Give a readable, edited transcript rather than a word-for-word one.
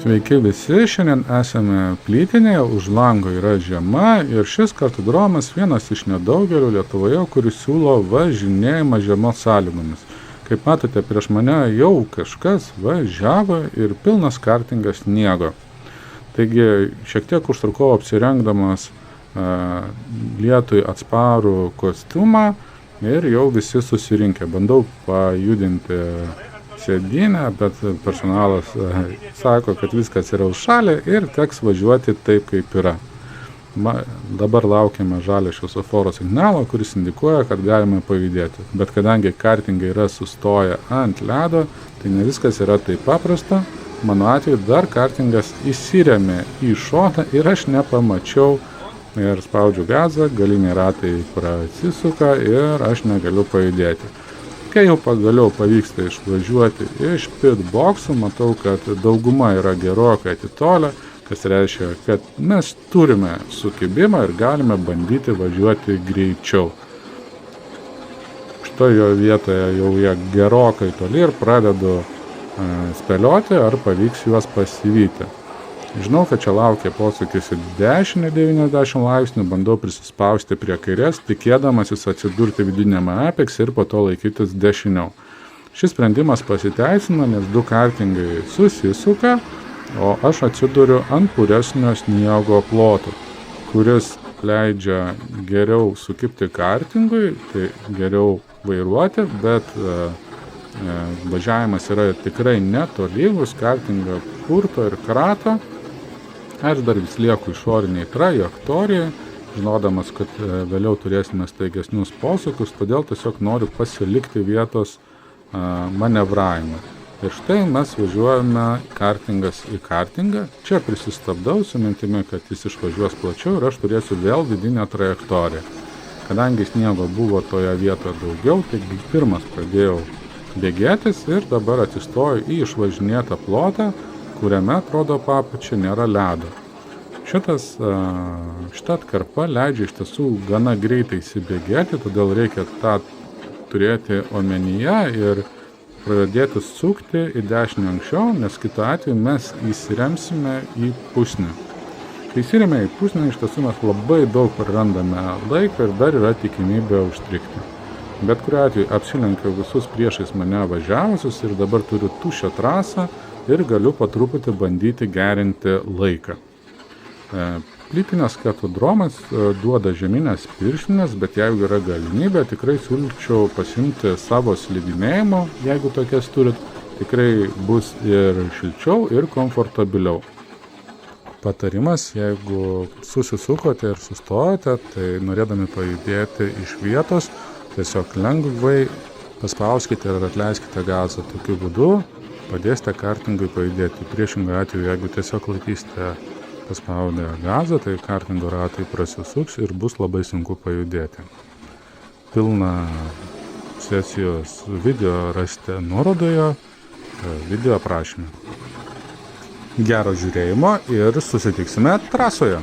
Sveiki visi, šiandien esame plytinėje, už lango yra žiema ir šis kartodromas vienas iš nedaugelio Lietuvoje, kuris siūlo važinėjimą žiemos sąlygomis. Kaip matote, prieš mane jau kažkas važiavo ir pilnas kartingas sniego. Taigi šiek tiek užtrukau apsirengdamas lietui atsparų kostiumą ir jau visi susirinkę. Bandau pajudinti sėdynę, bet personalas sako, kad viskas yra užšalę ir teks važiuoti taip, kaip yra. Dabar laukiame žalio šviesoforo signalo, kuris indikuoja, kad galime pajudėti. Bet kadangi kartingai yra sustoję ant ledo, tai ne viskas yra taip paprasta. Mano atveju dar kartingas įsirėmė į šoną ir aš nepamačiau ir spaudžiu gazą, galiniai ratai prasisuka ir aš negaliu pajudėti. Kai jau pagaliau pavyksta išvažiuoti iš pitboksų, matau, kad dauguma yra gerokai atitolę, kas reiškia, kad mes turime sukibimą ir galime bandyti važiuoti greičiau. Šitoje vietoje jau jie gerokai toli ir pradedu spėlioti, ar pavyks juos pasivyti. Žinau, kad čia laukia posūkis į dešinę 90 laipsnių, bandau prisispausti prie kairės, tikėdamasis atsidurti vidiniame apex ir po to laikytis dešiniau. Šis sprendimas pasiteisina, nes du kartingai susisuka, o aš atsiduriu ant puresnio sniego ploto, kuris leidžia geriau sukibti kartingui, tai geriau vairuoti, bet važiavimas yra tikrai netolygus, kartingą purto ir krato. Aš dar vis lieku išoriniai trajektorijai, žinodamas, kad vėliau turėsime staigesnius posūkius, todėl tiesiog noriu pasilikti vietos manevravimą. Ir štai mes važiuojame kartingas į kartingą. Čia prisistabdau su mintimi, kad jis išvažiuos plačiau ir aš turėsiu vėl vidinę trajektoriją. Kadangi sniego buvo toje vietoje daugiau, taigi pirmas pradėjau bėgėtis ir dabar atsistoju į išvažinėtą plotą, kuriame, atrodo, papačia nėra ledo. Šita atkarpa leidžia iš tiesų gana greitai įsibėgėti, todėl reikia tą turėti omenyje ir pradėti sukti į dešinę anksčiau, nes kitu atveju mes įsiremsime į pusnį. Kai įsiremė į pusnį, iš tiesų mes labai daug prarandame laiką ir dar yra tikimybė užstrigti. Bet kuriuo atveju apsilenkiau visus priešais mane važiavusius ir dabar turiu tuščią trasą ir galiu po truputį bandyti gerinti laiką. Plytinės kartodromas duoda žieminės pirštinės, bet jeigu yra galimybė, tikrai siūlyčiau pasiimti savo slidinėjimo, jeigu tokias turit, tikrai bus ir šilčiau, ir komfortabiliau. Patarimas, jeigu susisukote ir sustojate, tai norėdami pajudėti iš vietos, tiesiog lengvai paspauskite ir atleiskite gazą. Tokiu būdu padėsite kartingui pajudėti. Priešingą atveju, jeigu tiesiog laikysite paspaudę gazą, tai kartingo ratai prasisuks ir bus labai sunku pajudėti. Pilną sesijos video rasite nuorodoje, video aprašyme. Gero žiūrėjimo ir susitiksime trasoje.